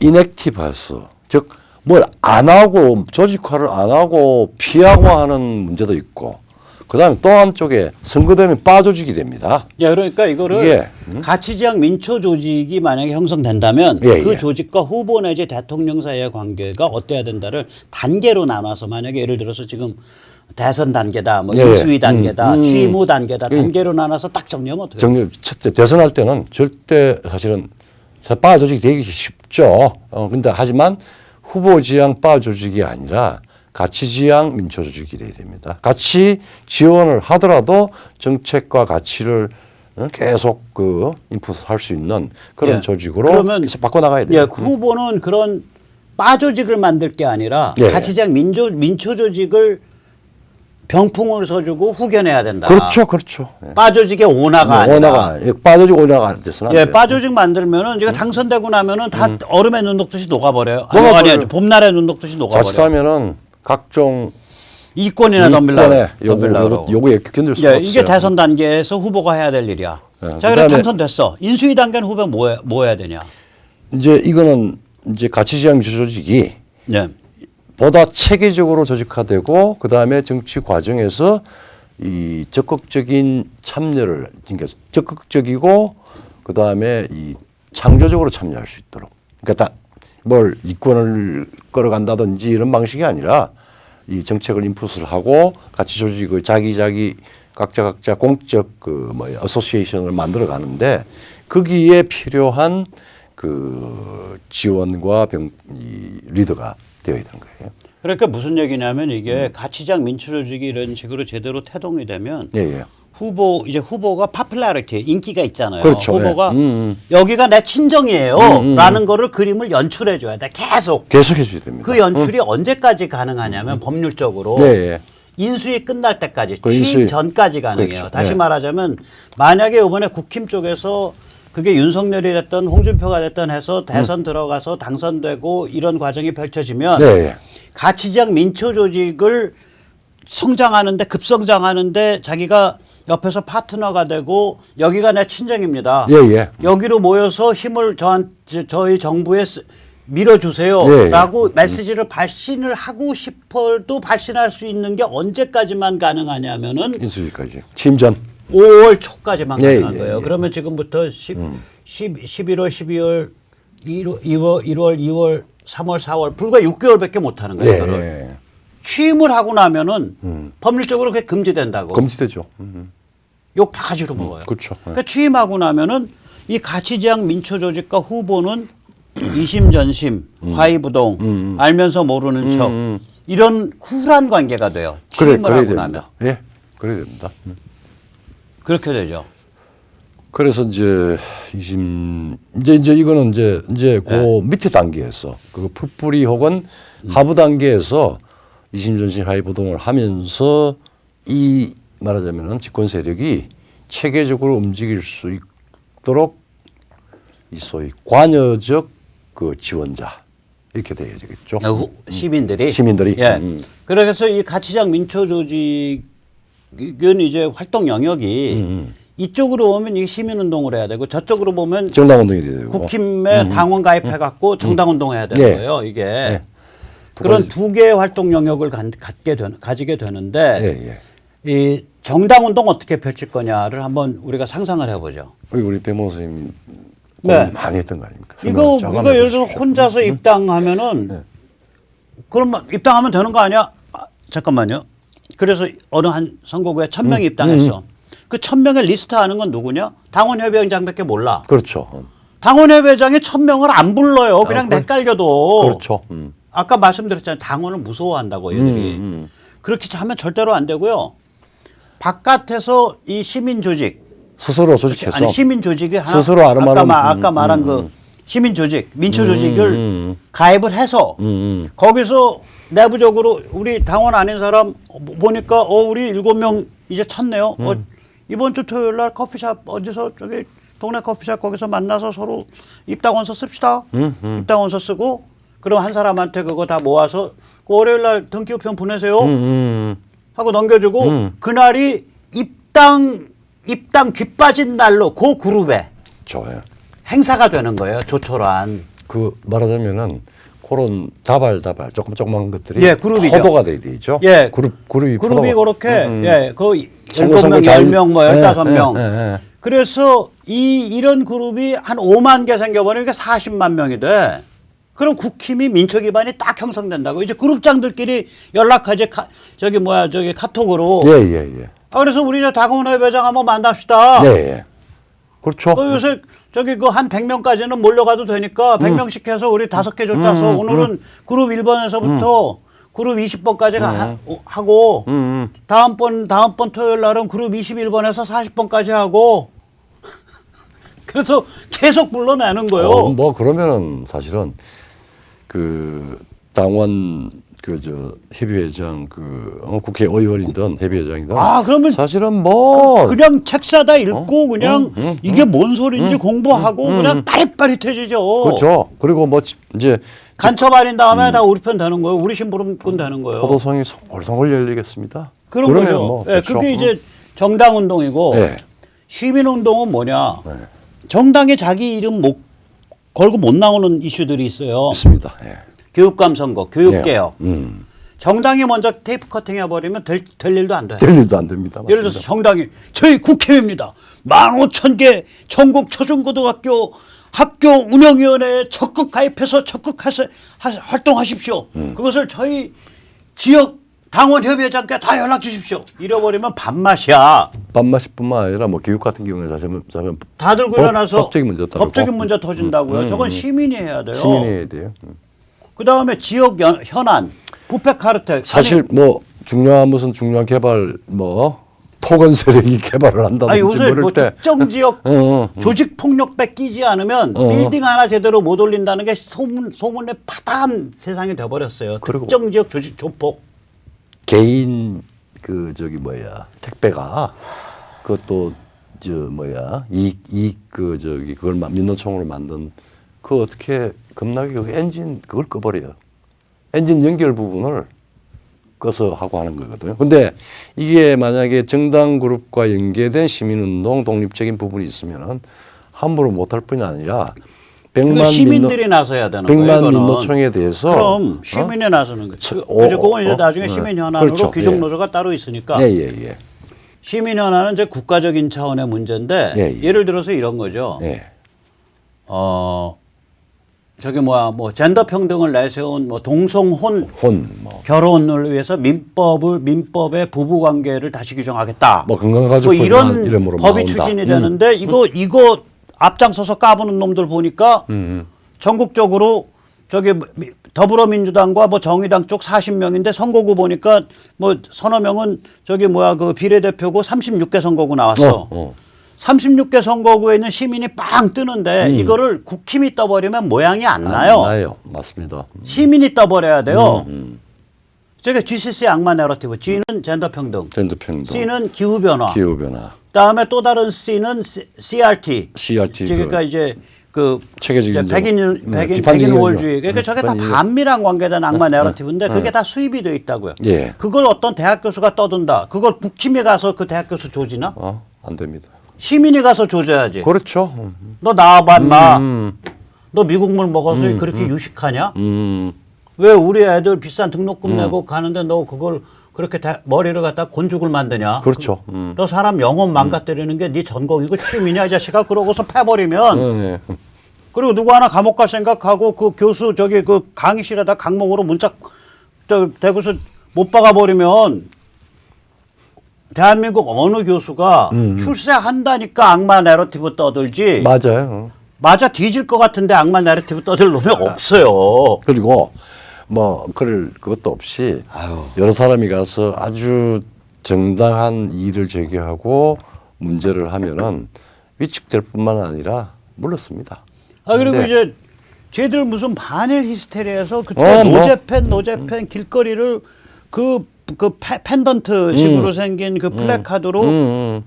S2: 인액티브해서 즉 뭘 안 하고 조직화를 안 하고 피하고 하는 문제도 있고 그다음에 또 한쪽에 선거되면 빠조직이 됩니다.
S1: 예, 그러니까 이거를
S2: 이게,
S1: 가치지향 민초 조직이 만약에 형성된다면
S2: 예,
S1: 그
S2: 예.
S1: 조직과 후보 내지 대통령 사이의 관계가 어때야 된다를 단계로 나눠서 만약에 예를 들어서 지금 대선 단계다, 뭐
S2: 예,
S1: 인수위 단계다, 취임 후 단계다,
S2: 음.
S1: 단계로 나눠서 딱 정리하면 어떻게 돼요?
S2: 정리 첫째 대선할 때는 절대 사실은 바 조직이 되기 쉽죠. 근데 하지만 후보 지향 바 조직이 아니라 가치 지향 민초 조직이 돼야 됩니다. 같이 지원을 하더라도 정책과 가치를 계속 그 인풋할 수 있는 그런
S1: 예.
S2: 조직으로
S1: 그러면
S2: 계속 바꿔 나가야 돼요.
S1: 예, 그 후보는 그런 바 조직을 만들 게 아니라
S2: 예.
S1: 가치지향 민초 조직을 병풍을 서주고 후견해야 된다.
S2: 그렇죠. 예.
S1: 바 조직의 오나가 아니라.
S2: 바 조직 오나가 돼서는 안
S1: 예,
S2: 돼요.
S1: 빠조직 만들면은 이거 당선되고 나면은 다 얼음에 눈 녹듯이 녹아버려요.
S2: 녹아버려요.
S1: 아니, 봄날에 눈 녹듯이 녹아버려요.
S2: 자칫하면은 각종
S1: 이권이나
S2: 이권의
S1: 덤빌라고.
S2: 요구에 견딜 수가
S1: 예,
S2: 없어요.
S1: 이게 대선 단계에서 후보가 해야 될 일이야.
S2: 예,
S1: 자, 그래
S2: 그다음에-
S1: 당선됐어. 인수위 단계는 후보 뭐 해야 되냐?
S2: 이제 이거는 이제 가치지향 조직이
S1: 예.
S2: 보다 체계적으로 조직화되고 그다음에 정치 과정에서 이 적극적인 참여를 그러니까 적극적이고 그다음에 이 창조적으로 참여할 수 있도록 그러니까 딱 뭘 이권을 끌어간다든지 이런 방식이 아니라 이 정책을 인풋을 하고 가치 조직을 자기 각자 공적 그 뭐야 어소시에이션을 만들어 가는데 거기에 필요한 그 지원과 이 리더가 되어야 되는 거예요.
S1: 그러니까 무슨 얘기냐면 이게 가치장 민초 조직이 이런 식으로 제대로 태동이 되면
S2: 예.
S1: 후보가 popularity 인기가 있잖아요.
S2: 그렇죠.
S1: 후보가
S2: 예.
S1: 여기가 내 친정이에요라는 거를 그림을 연출해 줘야 돼. 계속.
S2: 계속 해줘야 됩니다.
S1: 그 연출이 언제까지 가능하냐면 법률적으로
S2: 네.
S1: 인수위 끝날 때까지
S2: 그
S1: 취임
S2: 인수위.
S1: 전까지 가능해요.
S2: 그렇죠.
S1: 다시
S2: 네.
S1: 말하자면 만약에 이번에 국힘 쪽에서 그게 윤석열이 됐던 홍준표가 됐던 해서 대선 들어가서 당선되고 이런 과정이 펼쳐지면
S2: 네.
S1: 가치지향 민초 조직을 성장하는데 급성장하는데 자기가 옆에서 파트너가 되고 여기가 내 친정입니다.
S2: 예.
S1: 여기로 모여서 힘을 저희 정부에 밀어주세요.
S2: 예.
S1: 라고 메시지를 발신을 하고 싶어도 발신할 수 있는 게 언제까지만 가능하냐면은
S2: 인수위까지 침전.
S1: 5월 초까지만
S2: 예,
S1: 가능한
S2: 예,
S1: 거예요.
S2: 예.
S1: 그러면 지금부터 11월, 12월, 1월, 2월, 3월, 4월 불과 6개월밖에 못 하는 거예요. 이거를.
S2: 예.
S1: 취임을 하고 나면은 법률적으로 그게 금지된다고.
S2: 금지되죠.
S1: 욕 바가지로 먹어요.
S2: 그렇죠. 네.
S1: 그러니까 취임하고 나면은 이 가치지향 민초조직과 후보는 이심전심, 화이부동, 알면서 모르는 척 이런 쿨한 관계가 돼요. 취임을
S2: 그래야
S1: 하고
S2: 됩니다.
S1: 나면
S2: 예, 그래야 됩니다.
S1: 그렇게 되죠.
S2: 그래서 이제 이제 이거는 이제 그 밑에 단계에서 그 풀뿌리 혹은 하부 단계에서 이심전심 하이부동을 하면서 이 말하자면은 집권 세력이 체계적으로 움직일 수 있도록 이 소위 관여적 그 지원자 이렇게 돼야 되겠죠. 시민들이.
S1: 예. 그래서 이 가치장 민초 조직은 이제 활동 영역이 이쪽으로 보면 이 시민운동을 해야 되고 저쪽으로 보면
S2: 정당운동이 되고
S1: 국힘에 당원 가입해 갖고 정당운동해야 되는
S2: 예.
S1: 거예요. 이게
S2: 예.
S1: 그런 두 개의 활동 영역을 가지게 되는데 이 정당운동 어떻게 펼칠 거냐를 한번 우리가 상상을 해보죠.
S2: 우리 배모 선생님
S1: 네.
S2: 많이 했던 거 아닙니까?
S1: 이거 예를 들어 혼자서 입당하면은 그럼 입당하면 되는 거 아니야? 잠깐만요. 그래서 어느 한 선거구에 1,000명이 입당했어. 그 1,000명의 리스트하는 건 누구냐? 당원협의장밖에 몰라.
S2: 그렇죠.
S1: 당원협의장이 1,000명을 안 불러요. 그냥 내깔려도.
S2: 그렇죠.
S1: 아까 말씀드렸잖아요. 당원을 무서워한다고 얘들이. 그렇게 하면 절대로 안 되고요. 바깥에서 이 시민 조직
S2: 스스로 조직해서
S1: 아니 시민 조직이 하나
S2: 스스로
S1: 아까 말한 그 시민 조직, 민초 조직을 가입을 해서 거기서 내부적으로 우리 당원 아닌 사람 보니까 우리 7명 이제 찾네요. 이번 주 토요일 날 커피숍 어디서 저기 동네 커피숍 거기서 만나서 서로 입당원서 씁시다. 입당원서 쓰고 그럼 한 사람한테 그거 다 모아서 그 월요일 날 등기우편 보내세요. 하고 넘겨주고 그날이 입당 귀빠진 날로 그 그룹에
S2: 좋아요.
S1: 행사가 되는 거예요. 조촐한.
S2: 그 말하자면은 그런 다발 조그만 것들이
S1: 예, 그룹이죠.
S2: 포도가 돼야 되죠.
S1: 예,
S2: 그룹이
S1: 그렇게 예, 그
S2: 선거
S1: 7명,
S2: 잘-
S1: 10명, 뭐 15명.
S2: 예.
S1: 그래서 이런 그룹이 한 5만 개 생겨버리니까 40만 명이 돼. 그럼 국힘이 민초 기반이 딱 형성된다고. 이제 그룹장들끼리 연락하지 저기 카톡으로.
S2: 예.
S1: 그래서 우리 저 당원회의장 한번 만납시다.
S2: 예. 그렇죠.
S1: 요새 저기 그 한 100명까지는 몰려가도 되니까 100명씩 해서 우리 5개 조 짜서 오늘은 그룹 1번에서부터 그룹 20번까지 하고 다음번 토요일 날은 그룹 21번에서 40번까지 하고 그래서 계속 불러내는 거예요.
S2: 뭐 그러면은 사실은 그 당원 협의회장 국회의원이든 협의회장이든
S1: 그러면
S2: 사실은 뭐
S1: 그냥 책 사다 읽고 그냥 이게 뭔 소리인지 공부하고 그냥 빠릿빠릿해지죠.
S2: 그렇죠. 그리고 뭐 이제
S1: 간첩 아닌 다음에 다 우리 편 되는 거예요. 우리 심부름꾼 되는 거예요.
S2: 포도성이 송골송골 열리겠습니다.
S1: 그런
S2: 그러면
S1: 거죠.
S2: 뭐
S1: 예,
S2: 좋죠.
S1: 그게 이제 정당운동이고
S2: 예.
S1: 시민운동은 뭐냐. 정당에 자기 이름 걸고 못 나오는 이슈들이 있어요.
S2: 있습니다. 예.
S1: 교육감 선거, 교육개혁.
S2: 네.
S1: 정당이 먼저 테이프 커팅 해버리면 될 일도 안 돼.
S2: 될 일도 안 됩니다.
S1: 예를 들어서 정당이 저희 국힘입니다. 15,000개 전국 초중고등학교 학교 운영위원회에 적극 가입해서 활동하십시오. 그것을 저희 지역 당원협의회장께 다 연락 주십시오. 이래버리면 밥맛이야.
S2: 밥맛이뿐만 아니라 뭐 교육 같은 경우에 자면
S1: 다 들고 일어나서
S2: 법적인 문제
S1: 터진다고요. 저건 시민이 해야 돼요.
S2: 시민이 해야 돼요.
S1: 그다음에 지역 현안, 부패 카르텔.
S2: 사실 뭐 무슨 중요한 개발 뭐 토건 세력이 개발을 한다든지
S1: 요새
S2: 모를
S1: 뭐
S2: 때
S1: 특정 지역 조직 폭력 뺏기지 않으면 빌딩 하나 제대로 못 올린다는 게 소문의 파다한 세상이 돼버렸어요.
S2: 그리고
S1: 특정 지역 조직 조폭.
S2: 개인 택배가 그것도 그걸 민노총으로 만든 그 어떻게 겁나게 그 엔진 그걸 꺼버려요. 엔진 연결 부분을 꺼서 하고 하는 거거든요. 근데 이게 만약에 정당 그룹과 연계된 시민운동 독립적인 부분이 있으면은 함부로 못할 뿐이 아니라 100만
S1: 시민들이 나서야 되는 거예요.
S2: 100만 민노총에 대해서
S1: 그럼 시민이 나서는 거죠. 그건 이제 나중에 시민 현안으로
S2: 그렇죠.
S1: 귀족 노조가 따로 있으니까.
S2: 예.
S1: 시민 현안은 이제 국가적인 차원의 문제인데
S2: 예.
S1: 예를 들어서 이런 거죠.
S2: 예.
S1: 저기 뭐 젠더 평등을 내세운 뭐 동성혼
S2: 뭐.
S1: 결혼을 위해서 민법의 부부 관계를 다시 규정하겠다.
S2: 뭐 건강가족
S1: 뭐 이런
S2: 이름으로
S1: 법이
S2: 나온다.
S1: 추진이 되는데 이거 앞장서서 까부는 놈들 보니까 전국적으로 저기 더불어민주당과 뭐 정의당 쪽 40명인데 선거구 보니까 뭐 서너 명은 저기 그 비례대표고 36개 선거구 나왔어. 36개 선거구에 있는 시민이 빵 뜨는데 이거를 국힘이 떠버리면 모양이 안 나요.
S2: 나요. 맞습니다.
S1: 시민이 떠버려야 돼요. 저게 GCC 악마 내러티브. G는 젠더 평등.
S2: 젠더 평등.
S1: C는 기후 변화.
S2: 기후 변화.
S1: 그다음에 또 다른 C는 CRT.
S2: CRT.
S1: 그러니까 이제 그
S2: 체계적인
S1: 이제 백인
S2: 비판적인
S1: 우월주의. 그러니까 저게 다 반미랑 관계된 악마 내러티브인데 그게 다 수입이 돼 있다고요.
S2: 예.
S1: 그걸 어떤 대학 교수가 떠든다. 그걸 국힘에 가서 그 대학 교수 조지나?
S2: 안 됩니다.
S1: 시민이 가서 조져야지.
S2: 그렇죠.
S1: 너 나와봐, 인마. 너 미국물 먹어서 그렇게 유식하냐? 왜 우리 애들 비싼 등록금 내고 가는데 너 그걸 그렇게 머리를 갖다 곤죽을 만드냐?
S2: 그렇죠.
S1: 너 사람 영혼 망가뜨리는 게 네 전공이고 취미냐 이 자식아. 그러고서 패버리면 그리고 누구 하나 감옥 갈 생각하고 그 교수 저기 그 강의실에다 강목으로 문자 대고서 못 박아버리면 대한민국 어느 교수가 출세한다니까 악마 내러티브 떠들지.
S2: 맞아요.
S1: 맞아 뒤질 것 같은데 악마 내러티브 떠들 놈이 없어요.
S2: 그리고 뭐 그것도 없이 여러 사람이 가서 아주 정당한 이의를 제기하고 문제를 하면은 위축될 뿐만 아니라 물렀습니다.
S1: 그리고
S2: 근데
S1: 이제 쟤들 무슨 반일 히스테리에서 그때 노제팬 길거리를 그 펜던트식으로 생긴 그 플래카드로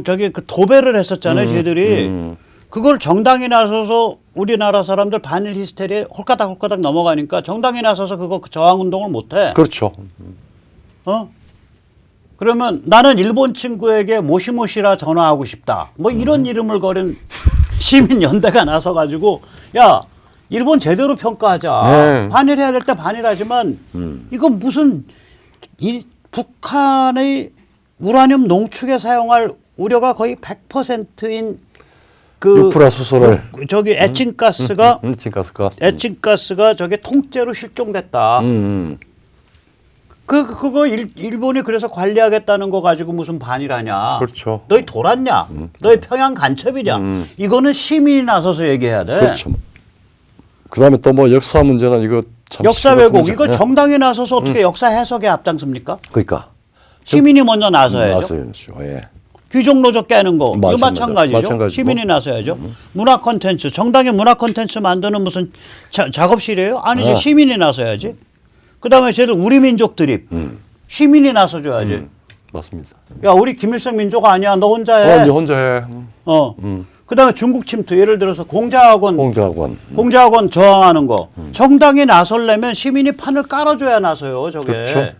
S1: 저기 도배를 했었잖아요, 쟤들이. 그걸 정당이 나서서 우리나라 사람들 반일 히스테리에 홀까닥 넘어가니까 정당이 나서서 그거 저항 운동을 못 해.
S2: 그렇죠.
S1: 그러면 나는 일본 친구에게 모시모시라 전화하고 싶다. 뭐 이런 이름을 거린 시민 연대가 나서 가지고 야, 일본 제대로 평가하자. 반일해야 될 때 반일하지만 이건 무슨 북한의 우라늄 농축에 사용할 우려가 거의 100%인 그
S2: 유프라 수소를
S1: 저기 애칭가스가
S2: 애칭가스가
S1: 저게 통째로 실종됐다. 그거 일본이 그래서 관리하겠다는 거 가지고 무슨 반일하냐?
S2: 그렇죠.
S1: 너희 돌았냐? 너희 평양 간첩이냐? 이거는 시민이 나서서 얘기해야 돼.
S2: 그렇죠. 그다음에 또 뭐 역사 문제는 이거 참
S1: 역사 왜곡 이거 정당이 나서서 어떻게 역사 해석에 앞장섭니까?
S2: 그러니까
S1: 시민이 먼저 나서야죠.
S2: 나서야죠. 예.
S1: 규정 노조 깨는 거 이거
S2: 마찬가지고.
S1: 마찬가지죠. 시민이 나서야죠. 문화 콘텐츠 정당이 문화 콘텐츠 만드는 무슨 작업실이에요? 아니지. 시민이 나서야지. 그다음에 쟤들 우리 민족 드립 시민이 나서줘야지.
S2: 맞습니다.
S1: 야 우리 김일성 민족 아니야. 너 혼자 해.
S2: 네 혼자 해.
S1: 그다음에 중국 침투 예를 들어서 공자학원 저항하는 거 정당이 나설려면 시민이 판을 깔아줘야 나서요. 저게.
S2: 그렇죠.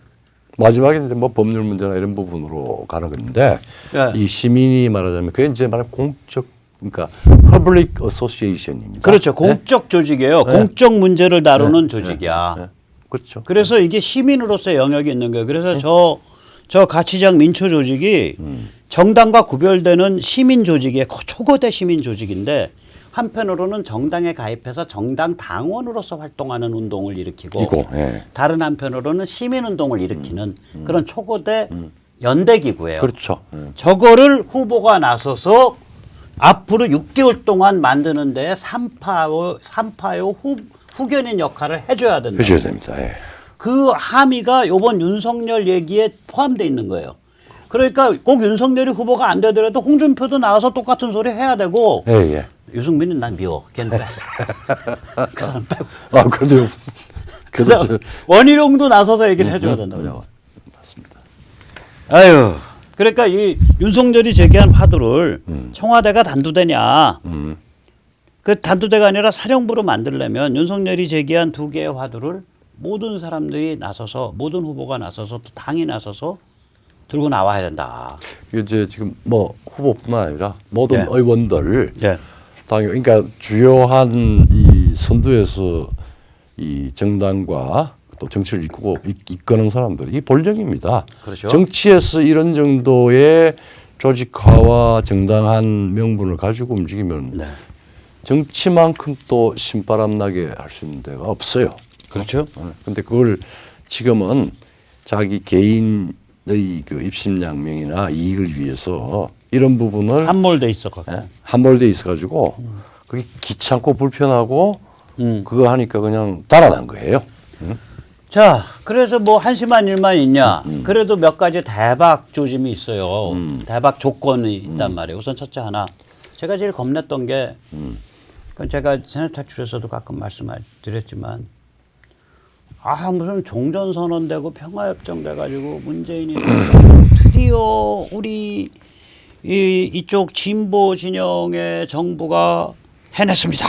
S2: 마지막에 이제 뭐 법률 문제나 이런 부분으로 가는 건데
S1: 예.
S2: 이 시민이 말하자면 그게 이제 말하면 공적 그러니까 퍼블릭 어소시에이션입니다.
S1: 그렇죠. 공적 조직이에요. 공적 문제를 다루는 조직이야.
S2: 네. 그렇죠.
S1: 그래서 이게 시민으로서의 영역이 있는 거예요. 그래서 저 가치장 민초 조직이 정당과 구별되는 시민 조직의 초거대 시민 조직인데 한편으로는 정당에 가입해서 정당 당원으로서 활동하는 운동을 일으키고 다른 한편으로는 시민 운동을 일으키는 그런 초거대 연대 기구예요.
S2: 그렇죠.
S1: 저거를 후보가 나서서 앞으로 6개월 동안 만드는 데에 3파요 후견인 역할을 해줘야 된다.
S2: 해줘야 됩니다. 예.
S1: 그 함의가 이번 윤석열 얘기에 포함되어 있는 거예요. 그러니까 꼭 윤석열이 후보가 안 되더라도 홍준표도 나와서 똑같은 소리 해야 되고 유승민은 난 미워. 걔는 빼. 그 사람 빼고.
S2: 그래도
S1: 원희룡도 나서서 얘기를 해줘야 된다고.
S2: 맞습니다.
S1: 아유. 그러니까 이 윤석열이 제기한 화두를 청와대가 단두대냐. 그 단두대가 아니라 사령부로 만들려면 윤석열이 제기한 2개의 화두를 모든 사람들이 나서서 모든 후보가 나서서 또 당이 나서서 들고 나와야 된다.
S2: 이제 지금 뭐 후보뿐만 아니라 모든 의원들 당연히 그러니까 주요한 이 선두에서 이 정당과 또 정치를 이끄는 사람들이 본령입니다.
S1: 그렇죠.
S2: 정치에서 이런 정도의 조직화와 정당한 명분을 가지고 움직이면 정치만큼 또 신바람 나게 할 수 있는 데가 없어요.
S1: 그렇죠.
S2: 근데 그걸 지금은 자기 개인의 그 입신양명이나 이익을 위해서 이런 부분을
S1: 함몰돼 있어 갖고.
S2: 함몰돼 있어가지고 그게 귀찮고 불편하고 그거 하니까 그냥 달아난 거예요.
S1: 자, 그래서 뭐 한심한 일만 있냐? 그래도 몇 가지 대박 조짐이 있어요. 대박 조건이 있단 말이에요. 우선 첫째 하나, 제가 제일 겁냈던 게, 그건 제가 세뇌 탈출에서도 가끔 말씀드렸지만, 무슨 종전선언되고 평화협정 돼가지고 문재인이 드디어 우리 이쪽 진보 진영의 정부가 해냈습니다.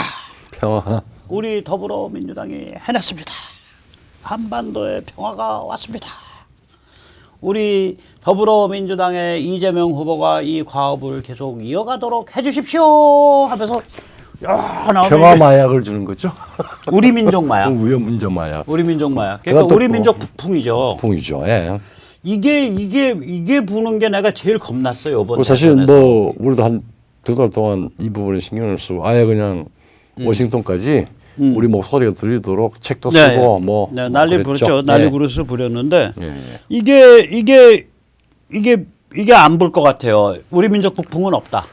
S2: 평화.
S1: 우리 더불어민주당이 해냈습니다. 한반도에 평화가 왔습니다. 우리 더불어민주당의 이재명 후보가 이 과업을 계속 이어가도록 해주십시오 하면서
S2: 평화 마약을 주는 거죠.
S1: 우리 민족 마약.
S2: 위험문제 마약.
S1: 우리 민족 마약. 그러니까 우리 민족 북풍이죠.
S2: 풍이죠. 예.
S1: 이게 부는 게 내가 제일 겁났어요. 이번
S2: 사실
S1: 대선에서.
S2: 뭐 우리도 한 2달 동안 이 부분에 신경을 쓰고 아예 그냥 워싱턴까지 우리 목소리가 들리도록 책도 쓰고 뭐
S1: 난리
S2: 그랬죠.
S1: 부르죠. 난리 그릇을 부렸는데
S2: 예.
S1: 이게 안 불 것 같아요. 우리 민족 북풍은 없다.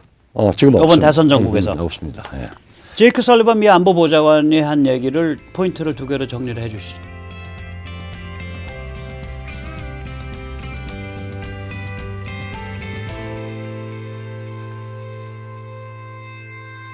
S2: 지금
S1: 이번
S2: 없습니다.
S1: 대선 정국에서.
S2: 없습니다. 예.
S1: 제이크 설리번 미 안보보좌관이 한 얘기를 포인트를 두 개로 정리를 해 주시죠.